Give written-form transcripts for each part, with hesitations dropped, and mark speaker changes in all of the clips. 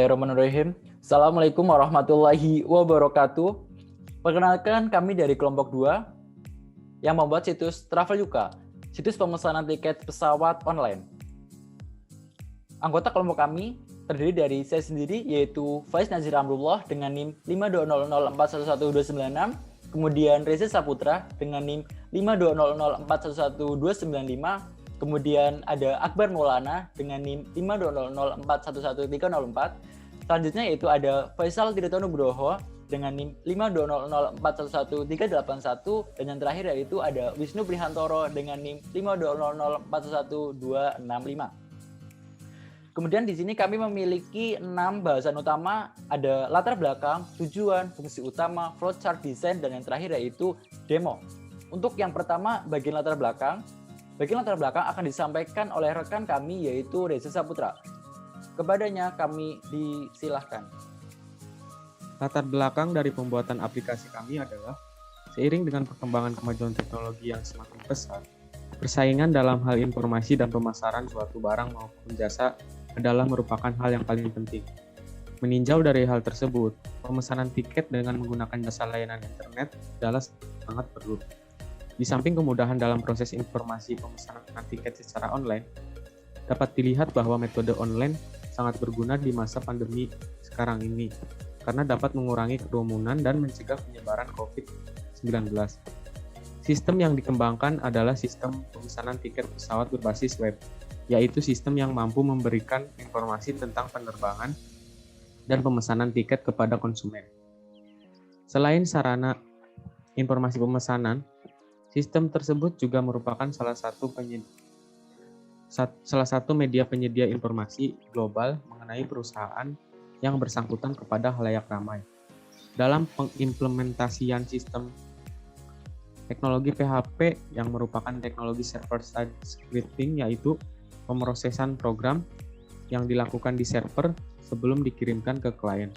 Speaker 1: Bismillahirrahmanirrahim. Assalamualaikum warahmatullahi wabarakatuh. Perkenalkan, kami dari kelompok 2 yang membuat situs Traveluka, situs pemesanan tiket pesawat online. Anggota kelompok kami terdiri dari saya sendiri, yaitu Faiz Nazir Amrullah dengan NIM 52004111296, kemudian Reza Saputra dengan NIM 52004111295, kemudian ada Akbar Maulana dengan NIM 52004111304. Selanjutnya yaitu ada Faisal Tirto Nugroho dengan NIM 52004111381, dan yang terakhir yaitu ada Wisnu Prihantoro dengan NIM 52004111265. Kemudian di sini kami memiliki 6 bahasan utama, ada latar belakang, tujuan, fungsi utama, flowchart desain, dan yang terakhir yaitu demo. Untuk yang pertama, bagian latar belakang akan disampaikan oleh rekan kami yaitu Reza Saputra. Kepadanya kami disilahkan.
Speaker 2: Latar belakang dari pembuatan aplikasi kami adalah seiring dengan perkembangan kemajuan teknologi yang semakin pesat, persaingan dalam hal informasi dan pemasaran suatu barang maupun jasa adalah merupakan hal yang paling penting. Meninjau dari hal tersebut, pemesanan tiket dengan menggunakan jasa layanan internet adalah sangat perlu. Di samping kemudahan dalam proses informasi pemesanan tiket secara online, dapat dilihat bahwa metode online sangat berguna di masa pandemi sekarang ini, karena dapat mengurangi kerumunan dan mencegah penyebaran COVID-19. Sistem yang dikembangkan adalah sistem pemesanan tiket pesawat berbasis web, yaitu sistem yang mampu memberikan informasi tentang penerbangan dan pemesanan tiket kepada konsumen. Selain sarana informasi pemesanan, sistem tersebut juga merupakan salah satu media penyedia informasi global mengenai perusahaan yang bersangkutan kepada khalayak ramai. Dalam pengimplementasian sistem teknologi PHP yang merupakan teknologi server-side scripting, yaitu pemrosesan program yang dilakukan di server sebelum dikirimkan ke klien.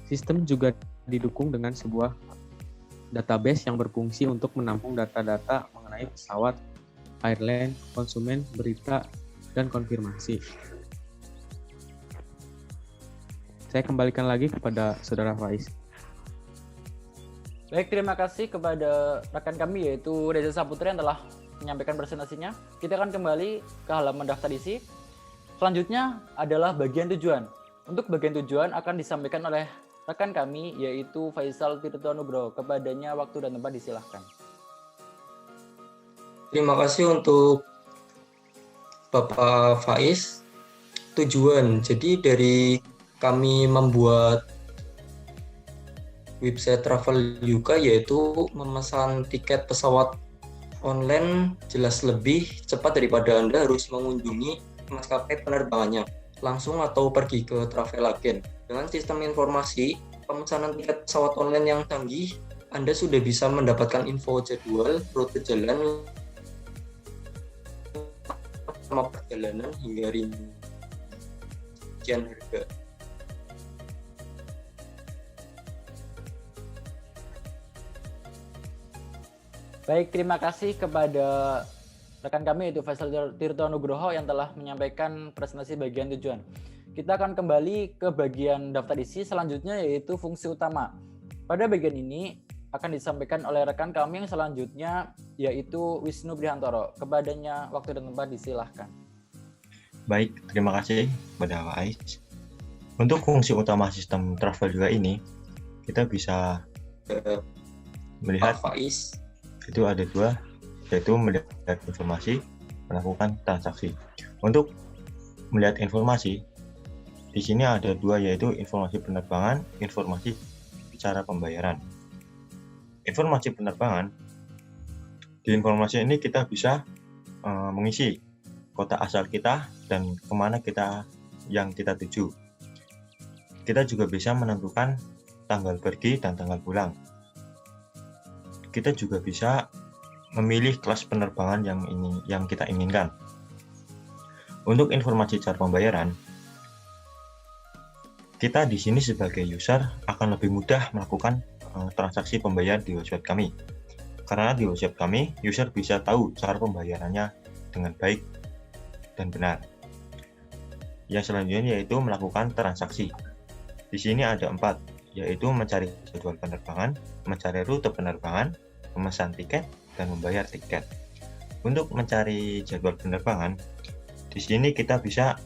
Speaker 2: Sistem juga didukung dengan sebuah database yang berfungsi untuk menampung data-data mengenai pesawat, airline, konsumen, berita, dan konfirmasi. Saya kembalikan lagi kepada Saudara Faiz.
Speaker 1: Baik, terima kasih kepada rekan kami yaitu Reza Saputra yang telah menyampaikan presentasinya. Kita akan kembali ke halaman daftar isi. Selanjutnya adalah bagian tujuan. Untuk bagian tujuan akan disampaikan oleh rekan kami yaitu Faisal Tirto Nugroho. Kepadanya waktu dan tempat disilahkan.
Speaker 3: Terima kasih untuk Bapak Faiz. Tujuan, jadi dari kami membuat website Traveluka yaitu memesan tiket pesawat online jelas lebih cepat daripada Anda harus mengunjungi maskapai penerbangannya langsung atau pergi ke travel agent. Dengan sistem informasi pemesanan tiket pesawat online yang canggih, Anda sudah bisa mendapatkan info jadwal, rute jalan, sama perjalanan hingga rincian harga.
Speaker 1: Baik, terima kasih kepada rekan kami yaitu Faisal Tirto Nugroho yang telah menyampaikan presentasi bagian tujuan. Kita akan kembali ke bagian daftar isi selanjutnya yaitu fungsi utama. Pada bagian ini akan disampaikan oleh rekan kami yang selanjutnya yaitu Wisnu Prihantoro. Kepadanya waktu dan tempat disilahkan.
Speaker 4: Baik, terima kasih kepada Faiz. Untuk fungsi utama sistem Traveluka ini, kita bisa melihat
Speaker 3: Faiz.
Speaker 4: Itu ada 2, yaitu melihat informasi, melakukan transaksi. Untuk melihat informasi, di sini ada 2, yaitu informasi penerbangan, informasi cara pembayaran. Informasi penerbangan, di informasi ini kita bisa mengisi kota asal kita dan kemana yang kita tuju. Kita juga bisa menentukan tanggal pergi dan tanggal pulang. Kita juga bisa memilih kelas penerbangan yang kita inginkan. Untuk informasi cara pembayaran, kita di sini sebagai user akan lebih mudah melakukan transaksi pembayaran di website kami. Karena di website kami, user bisa tahu cara pembayarannya dengan baik dan benar. Yang selanjutnya yaitu melakukan transaksi. Di sini ada 4, yaitu mencari jadwal penerbangan, mencari rute penerbangan, memesan tiket, dan membayar tiket. Untuk mencari jadwal penerbangan, di sini kita bisa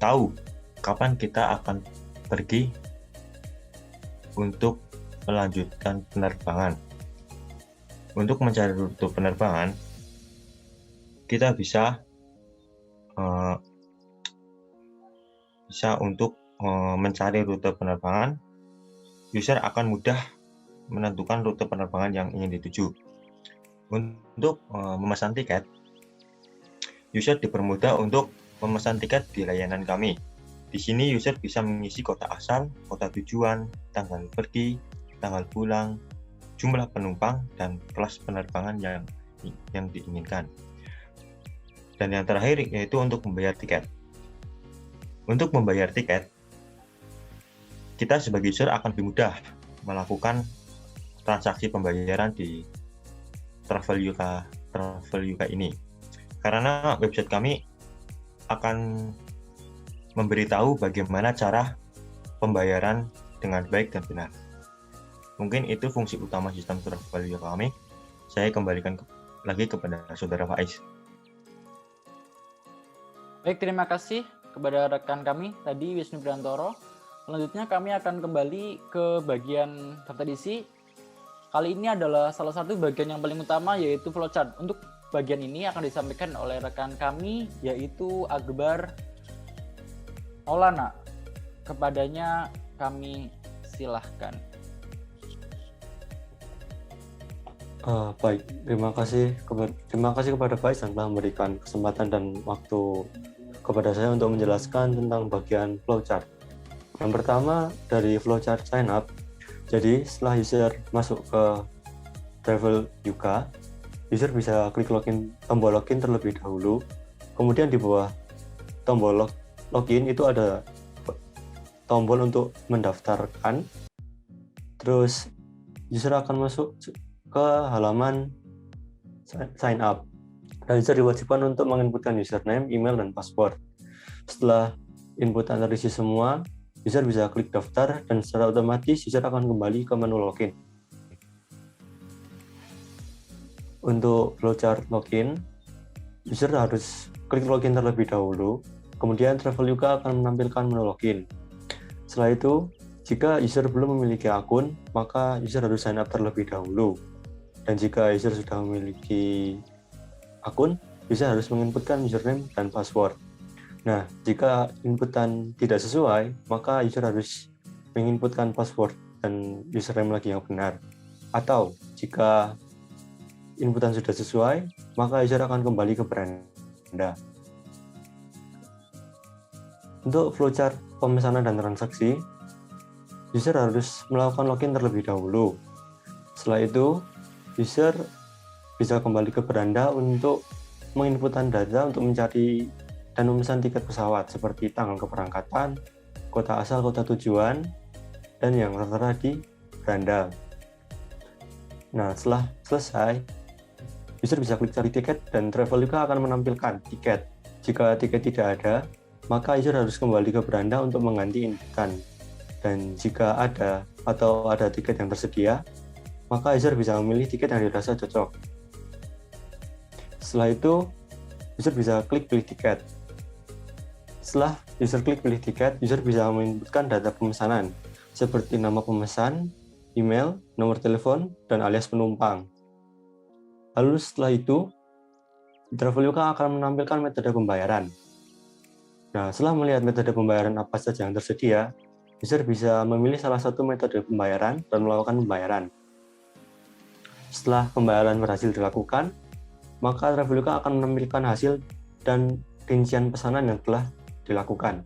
Speaker 4: tahu kapan kita akan pergi untuk melanjutkan penerbangan. Untuk mencari rute penerbangan, kita bisa untuk mencari rute penerbangan, user akan mudah menentukan rute penerbangan yang ingin dituju. Untuk memesan tiket, user dipermudah untuk memesan tiket di layanan kami. Di sini user bisa mengisi kota asal, kota tujuan, tanggal pergi, tanggal pulang, jumlah penumpang, dan kelas penerbangan yang diinginkan. Dan yang terakhir yaitu untuk membayar tiket. Untuk membayar tiket, kita sebagai user akan lebih mudah melakukan transaksi pembayaran di Traveluka ini. Karena website kami akan memberitahu bagaimana cara pembayaran dengan baik dan benar. Mungkin itu fungsi utama sistem Traveluka kami. Saya kembalikan lagi kepada Saudara Faiz.
Speaker 1: Baik, terima kasih kepada rekan kami tadi Wisnu Brantoro. Selanjutnya kami akan kembali ke bagian daftar isi. Kali ini adalah salah satu bagian yang paling utama, yaitu flowchart. Untuk bagian ini akan disampaikan oleh rekan kami, yaitu Akbar Maulana. Kepadanya kami silahkan.
Speaker 5: Baik, terima kasih kepada Faiz yang telah memberikan kesempatan dan waktu kepada saya untuk menjelaskan tentang bagian flowchart. Yang pertama dari flowchart sign up. Jadi setelah user masuk ke Traveluka, user bisa klik tombol login terlebih dahulu. Kemudian di bawah tombol login itu ada tombol untuk mendaftarkan. Terus user akan masuk ke halaman sign up. Dan user diwajibkan untuk menginputkan username, email, dan password. Setelah inputan terisi semua, user bisa klik daftar dan secara otomatis user akan kembali ke menu login. Untuk flowchart login, user harus klik login terlebih dahulu, kemudian Traveluka akan menampilkan menu login. Setelah itu, jika user belum memiliki akun, maka user harus sign up terlebih dahulu. Dan jika user sudah memiliki akun, user harus menginputkan username dan password. Nah, jika inputan tidak sesuai, maka user harus menginputkan password dan username lagi yang benar. Atau jika inputan sudah sesuai, maka user akan kembali ke beranda. Untuk flowchart pemesanan dan transaksi, user harus melakukan login terlebih dahulu. Setelah itu, user bisa kembali ke beranda untuk menginputkan data untuk mencari dan memesan tiket pesawat seperti tanggal keberangkatan, kota asal, kota tujuan, dan yang tertera di beranda. Nah, setelah selesai, user bisa klik cari tiket dan Traveluka akan menampilkan tiket. Jika tiket tidak ada, maka user harus kembali ke beranda untuk mengganti inputan. Dan jika ada atau ada tiket yang tersedia, maka user bisa memilih tiket yang dirasa cocok. Setelah itu, user bisa klik pilih tiket. Setelah user klik pilih tiket, user bisa menginputkan data pemesanan seperti nama pemesan, email, nomor telepon, dan alias penumpang. Lalu setelah itu, Traveluka akan menampilkan metode pembayaran. Nah, setelah melihat metode pembayaran apa saja yang tersedia, user bisa memilih salah satu metode pembayaran dan melakukan pembayaran. Setelah pembayaran berhasil dilakukan, maka Traveluka akan menampilkan hasil dan rincian pesanan yang telah dilakukan.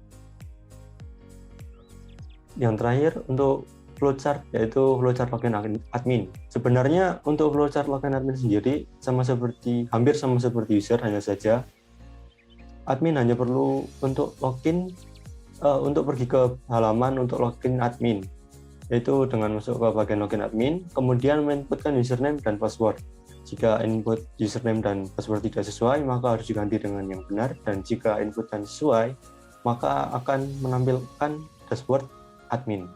Speaker 5: Yang terakhir untuk flowchart, yaitu flowchart login admin. Sebenarnya untuk flowchart login admin sendiri hampir sama seperti user, hanya saja admin hanya perlu untuk login untuk pergi ke halaman untuk login admin, yaitu dengan masuk ke bagian login admin, kemudian menginputkan username dan password. Jika input username dan password tidak sesuai, maka harus diganti dengan yang benar, dan jika input dan sesuai, maka akan menampilkan dashboard admin.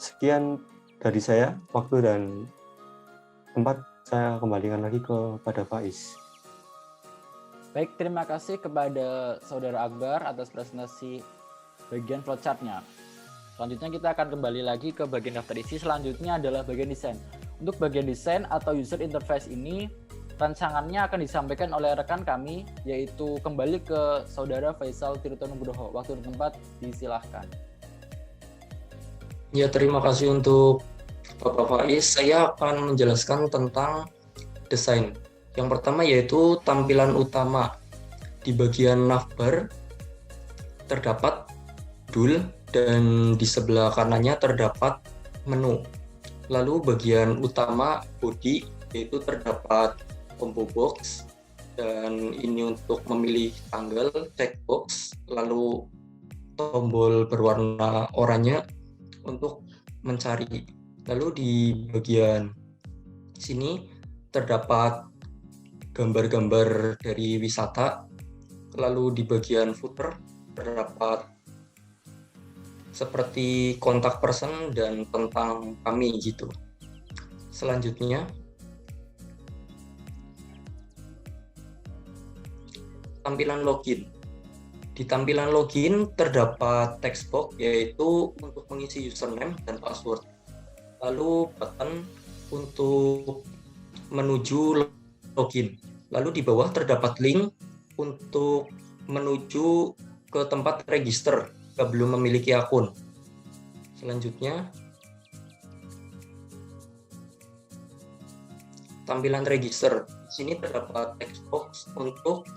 Speaker 5: Sekian dari saya, waktu dan tempat saya kembalikan lagi kepada Faiz.
Speaker 1: Baik, terima kasih kepada Saudara Akbar atas presentasi bagian flowchart-nya. Selanjutnya kita akan kembali lagi ke bagian daftar isi. Selanjutnya adalah bagian desain. Untuk bagian desain atau user interface ini, rancangannya akan disampaikan oleh rekan kami, yaitu kembali ke Saudara Faisal Tirto Nugroho. Waktu dan tempat disilahkan.
Speaker 3: Ya, terima kasih untuk Bapak Faiz. Saya akan menjelaskan tentang desain. Yang pertama yaitu tampilan utama. Di bagian navbar terdapat judul dan di sebelah kanannya terdapat menu. Lalu bagian utama body yaitu terdapat combo box, dan ini untuk memilih tanggal, checkbox, lalu tombol berwarna oranye untuk mencari. Lalu di bagian sini terdapat gambar-gambar dari wisata. Lalu di bagian footer terdapat seperti kontak person dan tentang kami gitu. Selanjutnya tampilan login. Di tampilan login terdapat text box yaitu untuk mengisi username dan password. Lalu button untuk menuju login. Lalu di bawah terdapat link untuk menuju ke tempat register jika belum memiliki akun. Selanjutnya tampilan register. Di sini terdapat text box untuk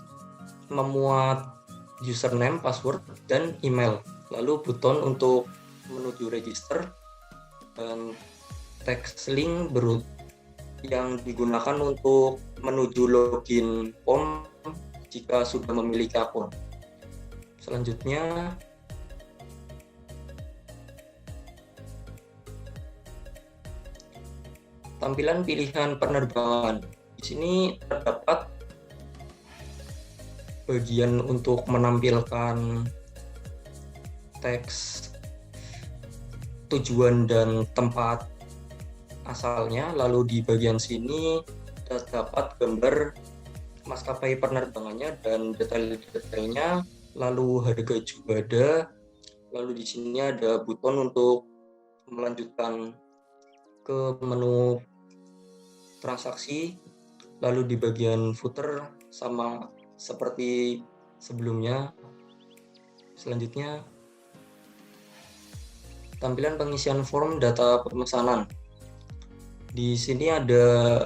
Speaker 3: memuat username, password, dan email. Lalu buton untuk menuju register dan text link yang digunakan untuk menuju login form jika sudah memiliki akun. Selanjutnya tampilan pilihan penerbangan. Di sini terdapat bagian untuk menampilkan teks tujuan dan tempat asalnya. Lalu di bagian sini terdapat gambar maskapai penerbangannya dan detail-detailnya. Lalu harga juga ada. Lalu di sini ada buton untuk melanjutkan ke menu transaksi. Lalu di bagian footer sama seperti sebelumnya. Selanjutnya tampilan pengisian form data pemesanan. Di sini ada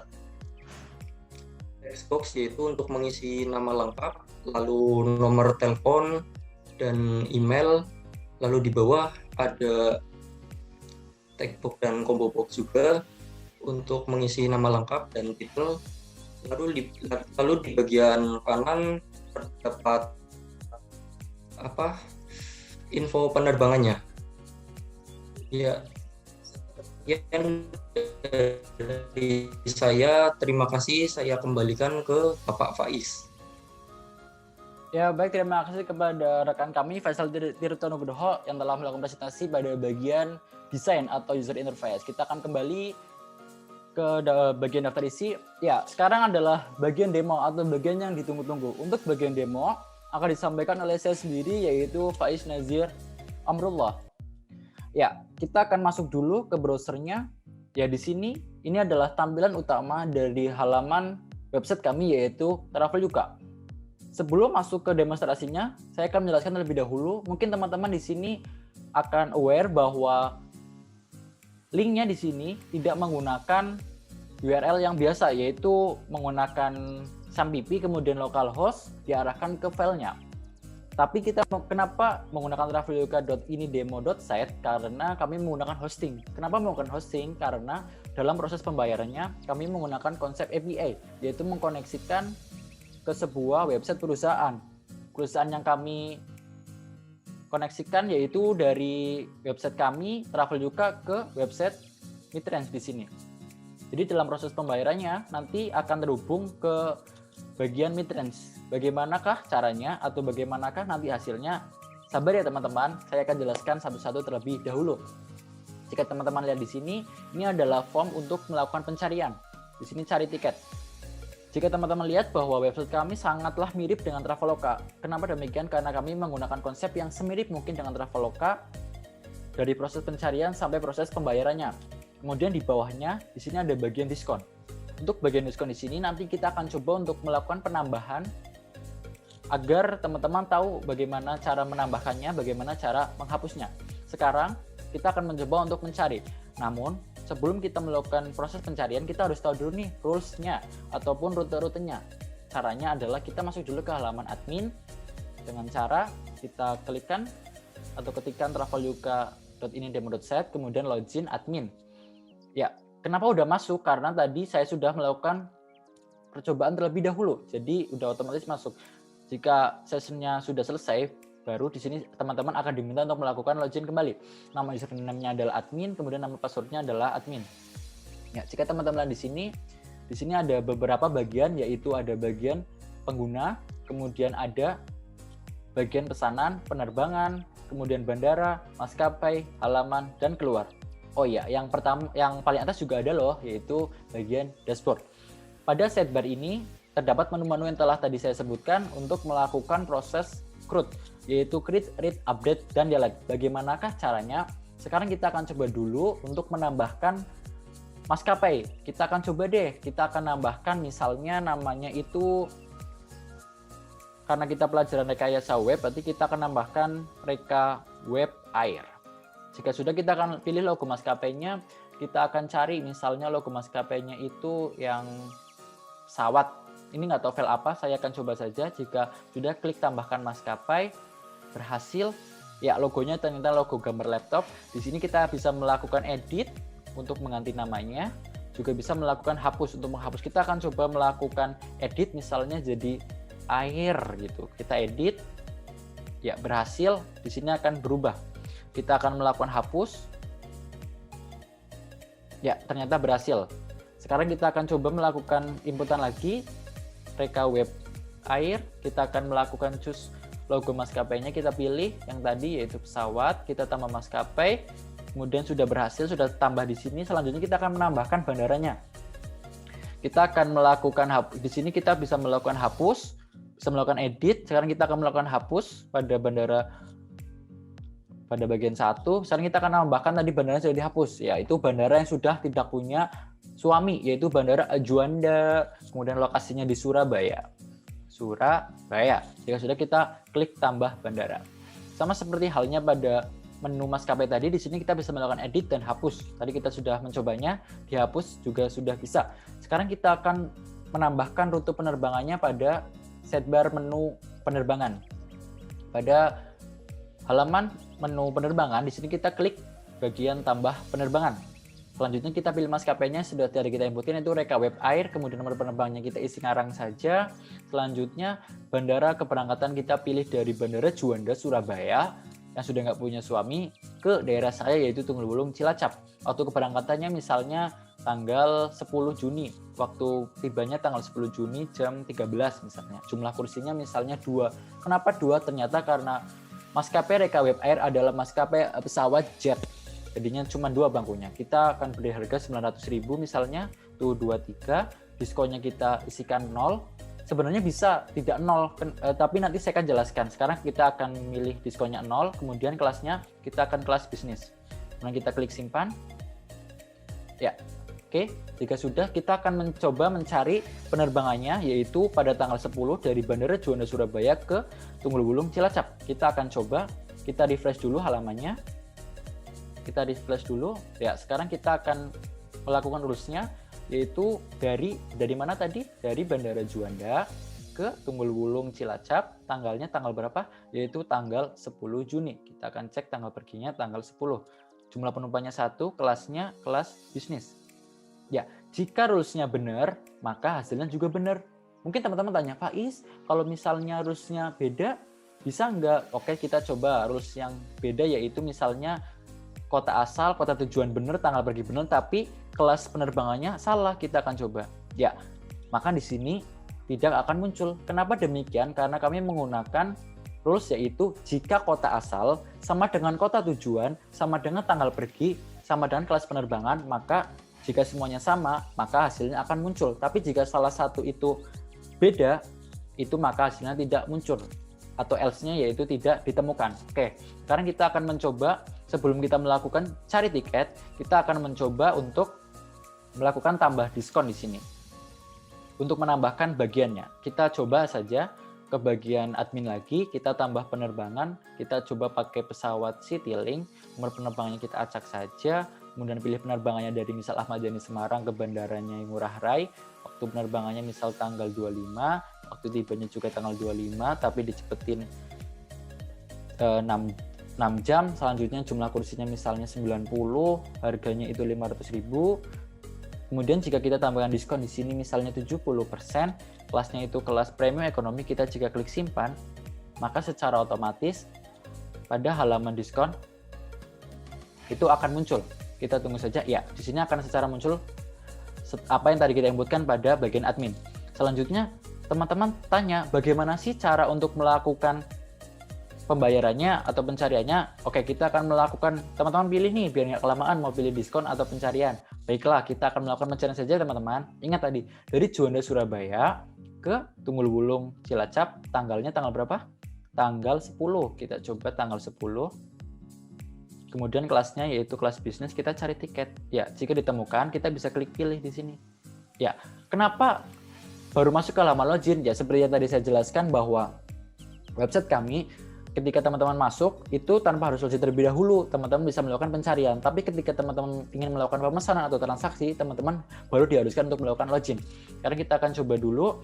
Speaker 3: text box yaitu untuk mengisi nama lengkap, lalu nomor telepon dan email. Lalu di bawah ada text box dan combo box juga untuk mengisi nama lengkap dan titel. Lalu di bagian kanan terdapat info penerbangannya. Ya, yang dari saya, terima kasih. Saya kembalikan ke Bapak Faiz.
Speaker 1: Ya, baik, terima kasih kepada rekan kami Faisal Tirto Nugroho yang telah melakukan presentasi pada bagian desain atau user interface. Kita akan kembali ke bagian daftar isi. Ya, sekarang adalah bagian demo atau bagian yang ditunggu-tunggu. Untuk bagian demo akan disampaikan oleh saya sendiri, yaitu Faiz Nazir Amrullah. Ya, kita akan masuk dulu ke browsernya. Ya, di sini ini adalah tampilan utama dari halaman website kami, yaitu Traveluka. Sebelum masuk ke demonstrasinya, saya akan menjelaskan terlebih dahulu. Mungkin teman-teman di sini akan aware bahwa linknya di sini tidak menggunakan URL yang biasa, yaitu menggunakan SAMPP kemudian localhost diarahkan ke filenya. Tapi kita kenapa menggunakan traveluka.inidemo.site? Karena kami menggunakan hosting. Kenapa menggunakan hosting? Karena dalam proses pembayarannya kami menggunakan konsep API, yaitu mengkoneksikan ke sebuah website perusahaan. Perusahaan yang kami koneksikan yaitu dari website kami Traveluka ke website Mitrans di sini. Jadi dalam proses pembayarannya nanti akan terhubung ke bagian mid-range. Bagaimanakah caranya atau bagaimanakah nanti hasilnya? Sabar ya teman-teman, saya akan jelaskan satu-satu terlebih dahulu. Jika teman-teman lihat di sini, ini adalah form untuk melakukan pencarian. Di sini cari tiket. Jika teman-teman lihat bahwa website kami sangatlah mirip dengan Traveloka. Kenapa demikian? Karena kami menggunakan konsep yang semirip mungkin dengan Traveloka dari proses pencarian sampai proses pembayarannya. Kemudian di bawahnya, di sini ada bagian diskon. Untuk bagian diskon di sini nanti kita akan coba untuk melakukan penambahan agar teman-teman tahu bagaimana cara menambahkannya, bagaimana cara menghapusnya. Sekarang kita akan mencoba untuk mencari. Namun sebelum kita melakukan proses pencarian, kita harus tahu dulu nih rules-nya ataupun rute-rutenya. Caranya adalah kita masuk dulu ke halaman admin dengan cara kita klikkan atau ketikkan traveluka.ini-demo.set, kemudian login admin. Ya, kenapa udah masuk? Karena tadi saya sudah melakukan percobaan terlebih dahulu, jadi udah otomatis masuk. Jika sessionnya sudah selesai, baru di sini teman-teman akan diminta untuk melakukan login kembali. Nama username-nya adalah admin, kemudian nama password-nya adalah admin. Ya, jika teman-teman lihat di sini ada beberapa bagian, yaitu ada bagian pengguna, kemudian ada bagian pesanan, penerbangan, kemudian bandara, maskapai, halaman, dan keluar. Oh iya, yang paling atas juga ada loh, yaitu bagian dashboard. Pada sidebar ini terdapat menu-menu yang telah tadi saya sebutkan untuk melakukan proses CRUD, yaitu create, read, update, dan delete. Bagaimanakah caranya? Sekarang kita akan coba dulu untuk menambahkan maskapai. Kita akan coba deh, kita akan nambahkan misalnya namanya itu, karena kita pelajaran rekayasa web, berarti kita akan nambahkan Reka Web Air. Jika sudah, kita akan pilih logo maskapainya, kita akan cari misalnya logo maskapainya itu yang pesawat. Ini nggak tahu file apa, saya akan coba saja. Jika sudah, klik tambahkan maskapai, berhasil. Ya, logonya ternyata logo gambar laptop. Di sini kita bisa melakukan edit untuk mengganti namanya, juga bisa melakukan hapus. Untuk menghapus kita akan coba melakukan edit misalnya jadi air gitu. Kita edit. Ya, berhasil. Di sini akan berubah. Kita akan melakukan hapus. Ya, ternyata berhasil. Sekarang kita akan coba melakukan inputan lagi. Reka Web Air, kita akan melakukan choose logo maskapainya, kita pilih yang tadi yaitu pesawat, kita tambah maskapai, kemudian sudah berhasil, sudah tambah di sini. Selanjutnya kita akan menambahkan bandaranya. Kita akan melakukan di sini kita bisa melakukan hapus, bisa melakukan edit. Sekarang kita akan melakukan hapus pada bandara pada bagian 1. Sekarang kita akan menambahkan tadi bandara yang sudah dihapus, yaitu bandara yang sudah tidak punya suami, yaitu Bandara Juanda, kemudian lokasinya di Surabaya. Jika sudah, kita klik tambah bandara. Sama seperti halnya pada menu maskapai tadi, di sini kita bisa melakukan edit dan hapus. Tadi kita sudah mencobanya, dihapus juga sudah bisa. Sekarang kita akan menambahkan rute penerbangannya pada sidebar menu penerbangan. Pada halaman menu penerbangan, di sini kita klik bagian tambah penerbangan. Selanjutnya kita pilih maskapainya, sudah tadi kita inputin itu Reka Web Air, kemudian nomor penerbangannya kita isi ngarang saja. Selanjutnya bandara keberangkatan kita pilih dari Bandara Juanda Surabaya yang sudah nggak punya suami ke daerah saya yaitu Tunggul Wulung Cilacap. Waktu keberangkatannya misalnya tanggal 10 Juni, waktu tibanya tanggal 10 Juni jam 13 misalnya. Jumlah kursinya misalnya 2. Kenapa 2? Ternyata karena maskapai Reka Web Air adalah maskapai pesawat jet. Jadinya cuma 2 bangkunya. Kita akan beri harga 900.000 misalnya, tuh 23, diskonnya kita isikan 0. Sebenarnya bisa tidak 0, tapi nanti saya akan jelaskan. Sekarang kita akan milih diskonnya 0, kemudian kelasnya kita akan kelas bisnis. Kemudian kita klik simpan. Ya, oke. Jika sudah, kita akan mencoba mencari penerbangannya, yaitu pada tanggal 10 dari Bandara Juanda Surabaya ke Tunggul Wulung Cilacap. Kita akan coba, kita refresh dulu halamannya. Kita refresh dulu. Ya, sekarang kita akan melakukan rules-nya, yaitu dari mana tadi? Dari Bandara Juanda ke Tunggul Wulung Cilacap. Tanggalnya tanggal berapa? Yaitu tanggal 10 Juni. Kita akan cek tanggal perginya tanggal 10. Jumlah penumpangnya 1, kelasnya kelas bisnis. Ya, jika rules-nya benar, maka hasilnya juga benar. Mungkin teman-teman tanya, Faiz, kalau misalnya rules-nya beda, bisa nggak? Oke, kita coba rules yang beda, yaitu misalnya kota asal, kota tujuan benar, tanggal pergi benar, tapi kelas penerbangannya salah, kita akan coba. Ya, maka di sini tidak akan muncul. Kenapa demikian? Karena kami menggunakan rules, yaitu jika kota asal sama dengan kota tujuan, sama dengan tanggal pergi, sama dengan kelas penerbangan, maka jika semuanya sama, maka hasilnya akan muncul. Tapi jika salah satu itu beda, itu maka hasilnya tidak muncul. Atau else-nya yaitu tidak ditemukan. Oke, sekarang kita akan mencoba, sebelum kita melakukan cari tiket, kita akan mencoba untuk melakukan tambah diskon di sini. Untuk menambahkan bagiannya, kita coba saja ke bagian admin lagi, kita tambah penerbangan, kita coba pakai pesawat Citylink, nomor penerbangannya kita acak saja, kemudian pilih penerbangannya dari misal Ahmad Yani Semarang ke bandaranya Ngurah Rai, waktu penerbangannya misal tanggal 25, waktu tibanya juga tanggal 25, tapi dicepetin 6 jam, selanjutnya jumlah kursinya misalnya 90, harganya itu 500.000. Kemudian jika kita tambahkan diskon di sini misalnya 70%, kelasnya itu kelas premium ekonomi, kita jika klik simpan, maka secara otomatis pada halaman diskon itu akan muncul. Kita tunggu saja. Ya, di sini akan secara muncul apa yang tadi kita inputkan pada bagian admin. Selanjutnya, teman-teman tanya bagaimana sih cara untuk melakukan pembayarannya atau pencariannya. Oke, kita akan melakukan, teman-teman pilih nih biar nggak kelamaan mau pilih diskon atau pencarian. Baiklah, kita akan melakukan pencarian saja teman-teman. Ingat tadi, dari Juanda Surabaya ke Tunggul Wulung Cilacap, tanggalnya tanggal berapa? Tanggal 10. Kita coba tanggal 10. Kemudian kelasnya yaitu kelas bisnis, kita cari tiket. Ya, jika ditemukan, kita bisa klik pilih di sini. Ya, kenapa baru masuk ke halaman login? Ya, seperti yang tadi saya jelaskan bahwa website kami, ketika teman-teman masuk, itu tanpa harus login terlebih dahulu, teman-teman bisa melakukan pencarian. Tapi ketika teman-teman ingin melakukan pemesanan atau transaksi, teman-teman baru diharuskan untuk melakukan login. Sekarang kita akan coba dulu,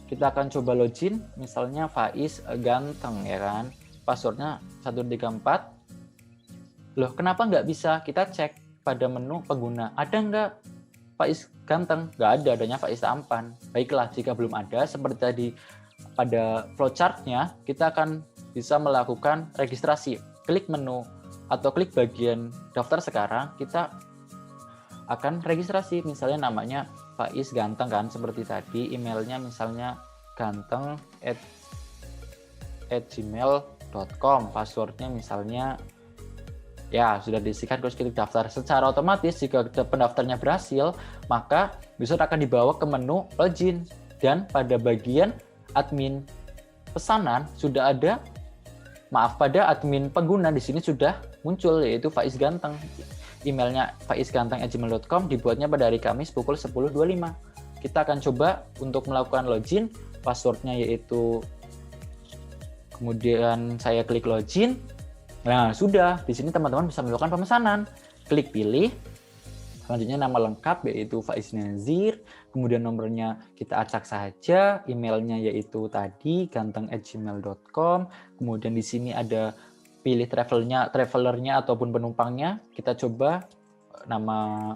Speaker 1: kita akan coba login, misalnya Faiz Ganteng, ya kan? Passwordnya 134. Loh, kenapa nggak bisa? Kita cek pada menu pengguna, ada nggak Faiz Ganteng? Nggak ada, adanya Faiz Tampan. Baiklah, jika belum ada, seperti tadi pada flowchart-nya, kita akan bisa melakukan registrasi. Klik menu atau klik bagian daftar sekarang, kita akan registrasi. Misalnya namanya Faiz Ganteng kan, seperti tadi. Emailnya misalnya ganteng@gmail.com. Passwordnya misalnya, ya sudah diisikan, terus klik daftar. Secara otomatis jika pendaftarnya berhasil, maka user akan dibawa ke menu login. Dan pada bagian admin pesanan sudah ada, pada admin pengguna di sini sudah muncul, yaitu Faiz Ganteng. Emailnya faizganteng@gmail.com, dibuatnya pada hari Kamis pukul 10.25. Kita akan coba untuk melakukan login, passwordnya yaitu, kemudian saya klik login. Nah, sudah, di sini teman-teman bisa melakukan pemesanan. Klik pilih, selanjutnya nama lengkap yaitu Faiz Nazir, kemudian nomornya kita acak saja, emailnya yaitu tadi ganteng@gmail.com, kemudian di sini ada pilih travelernya ataupun penumpangnya, kita coba nama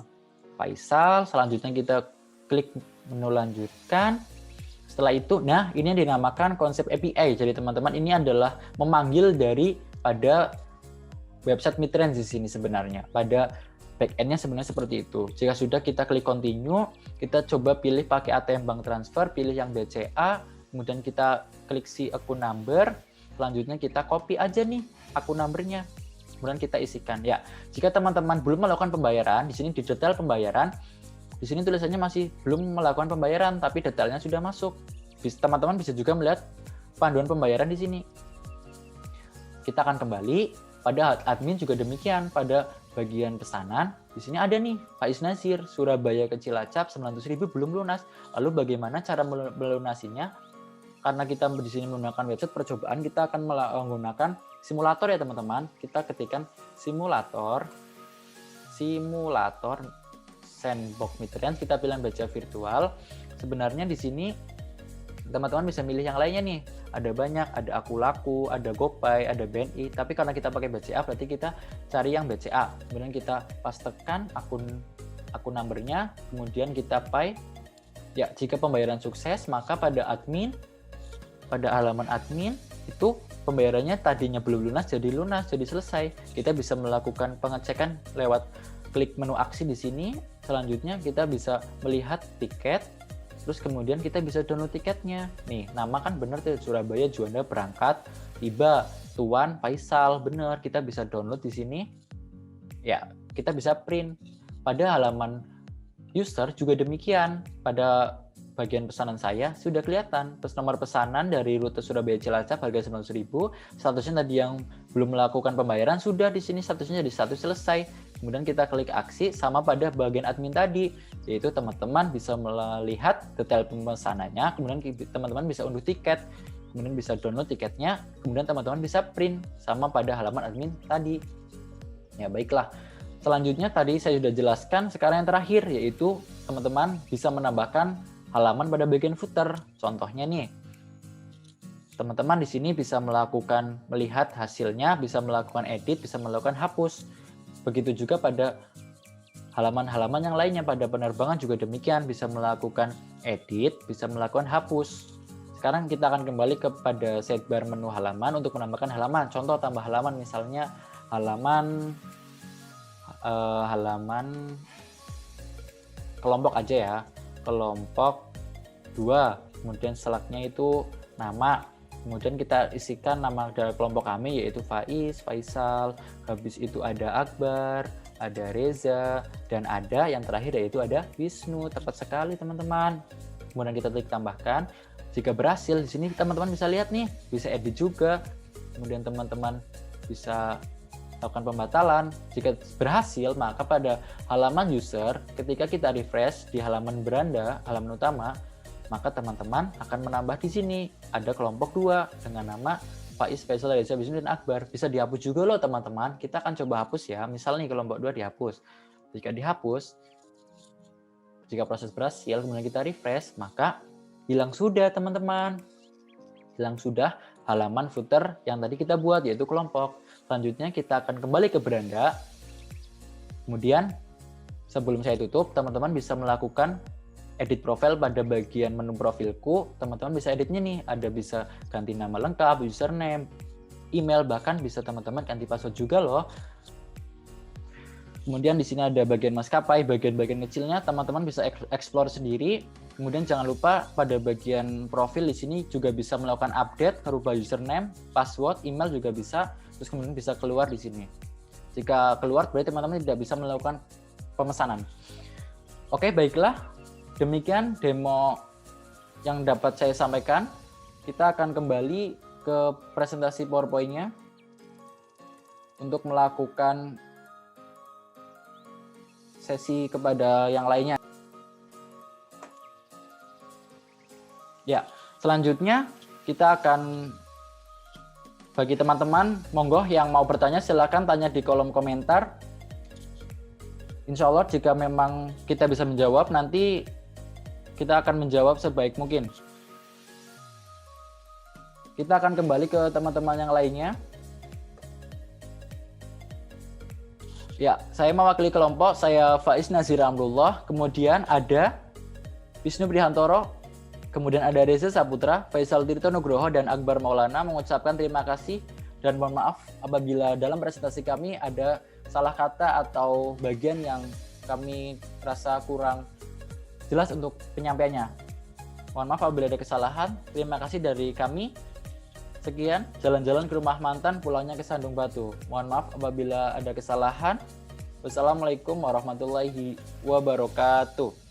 Speaker 1: Faisal, selanjutnya kita klik menu lanjutkan. Setelah itu, nah ini yang dinamakan konsep API. Jadi teman-teman, ini adalah memanggil dari pada website Mitrans di sini sebenarnya. Pada backend-nya sebenarnya seperti itu. Jika sudah, kita klik continue, kita coba pilih pakai ATM bank transfer, pilih yang BCA, kemudian kita klik si akun number, selanjutnya kita copy aja nih akun numbernya, kemudian kita isikan. Ya, jika teman-teman belum melakukan pembayaran, di sini di detail pembayaran, di sini tulisannya masih belum melakukan pembayaran, tapi detailnya sudah masuk. Teman-teman bisa juga melihat panduan pembayaran di sini. Kita akan kembali pada admin juga demikian, pada bagian pesanan di sini ada nih Faiz Nazir Surabaya ke Cilacap 900.000 belum lunas. Lalu bagaimana cara melunasinya? Karena kita di sini menggunakan website percobaan, kita akan menggunakan simulator ya teman-teman. Kita ketikkan simulator sandbox Mitrans, kita pilih baca virtual. Sebenarnya di sini teman-teman bisa milih yang lainnya nih. Ada banyak, ada Akulaku, ada GoPay, ada BNI. Tapi karena kita pakai BCA, berarti kita cari yang BCA. Kemudian kita pastekan akun numbernya, kemudian kita pay. Ya, jika pembayaran sukses, maka pada halaman admin, itu pembayarannya tadinya belum lunas, jadi selesai. Kita bisa melakukan pengecekan lewat klik menu aksi di sini. Selanjutnya kita bisa melihat tiket, terus kemudian kita bisa download tiketnya. Nih, nama kan bener tuh, Surabaya Juanda berangkat, tiba, Tuan Faisal, bener. Kita bisa download di sini. Ya, kita bisa print. Pada halaman user juga demikian. Pada bagian pesanan saya sudah kelihatan nomor pesanan dari rute Surabaya Cilacap harga 900.000. Statusnya tadi yang belum melakukan pembayaran sudah di sini statusnya jadi status selesai. Kemudian kita klik aksi, sama pada bagian admin tadi, yaitu teman-teman bisa melihat detail pemesanannya, kemudian teman-teman bisa unduh tiket, kemudian bisa download tiketnya, kemudian teman-teman bisa print sama pada halaman admin tadi. Ya baiklah. Selanjutnya tadi saya sudah jelaskan, sekarang yang terakhir yaitu teman-teman bisa menambahkan halaman pada bagian footer. Contohnya nih, teman-teman di sini bisa melihat hasilnya, bisa melakukan edit, bisa melakukan hapus. Begitu juga pada halaman-halaman yang lainnya, pada penerbangan juga demikian, bisa melakukan edit, bisa melakukan hapus. Sekarang kita akan kembali kepada sidebar menu halaman untuk menambahkan halaman. Contoh tambah halaman, misalnya halaman kelompok aja ya, kelompok 2, kemudian selaknya itu nama, kemudian kita isikan nama dari kelompok kami yaitu Faiz, Faisal, habis itu ada Akbar, ada Reza, dan ada yang terakhir yaitu ada Wisnu. Tepat sekali teman-teman. Kemudian kita klik tambahkan. Jika berhasil, di sini teman-teman bisa lihat nih, bisa edit juga. Kemudian teman-teman bisa lakukan pembatalan. Jika berhasil, maka pada halaman user, ketika kita refresh di halaman beranda, halaman utama, maka teman-teman akan menambah di sini ada kelompok 2 dengan nama Faiz, Faisal, Reza, Wisnu, dan Akbar. Bisa dihapus juga loh teman-teman. Kita akan coba hapus ya. Misalnya nih kelompok 2 dihapus. Jika dihapus, jika proses berhasil, kemudian kita refresh, maka hilang sudah teman-teman. Hilang sudah halaman footer yang tadi kita buat, yaitu kelompok. Selanjutnya kita akan kembali ke beranda. Kemudian sebelum saya tutup, teman-teman bisa melakukan edit profil pada bagian menu profilku. Teman-teman bisa editnya nih, ada bisa ganti nama lengkap, username, email, bahkan bisa teman-teman ganti password juga loh. Kemudian di sini ada bagian maskapai, bagian-bagian kecilnya teman-teman bisa explore sendiri. Kemudian jangan lupa pada bagian profil di sini juga bisa melakukan update, merubah username, password, email juga bisa. Terus kemudian bisa keluar di sini. Jika keluar berarti teman-teman tidak bisa melakukan pemesanan. Oke, baiklah. Demikian demo yang dapat saya sampaikan. Kita akan kembali ke presentasi PowerPoint-nya untuk melakukan sesi kepada yang lainnya. Ya, selanjutnya kita akan, bagi teman-teman, monggo yang mau bertanya silakan tanya di kolom komentar. Insya Allah jika memang kita bisa menjawab, nanti kita akan menjawab sebaik mungkin. Kita akan kembali ke teman-teman yang lainnya. Ya, saya mewakili kelompok, saya Faiz Nazir Amrullah, kemudian ada Wisnu Prihantoro, kemudian ada Reza Saputra, Faisal Tirto Nugroho, dan Akbar Maulana mengucapkan terima kasih dan mohon maaf apabila dalam presentasi kami ada salah kata atau bagian yang kami rasa kurang jelas untuk penyampaiannya. Mohon maaf apabila ada kesalahan. Terima kasih dari kami. Sekian, jalan-jalan ke rumah mantan, pulangnya ke Sandung Batu. Mohon maaf apabila ada kesalahan. Wassalamualaikum warahmatullahi wabarakatuh.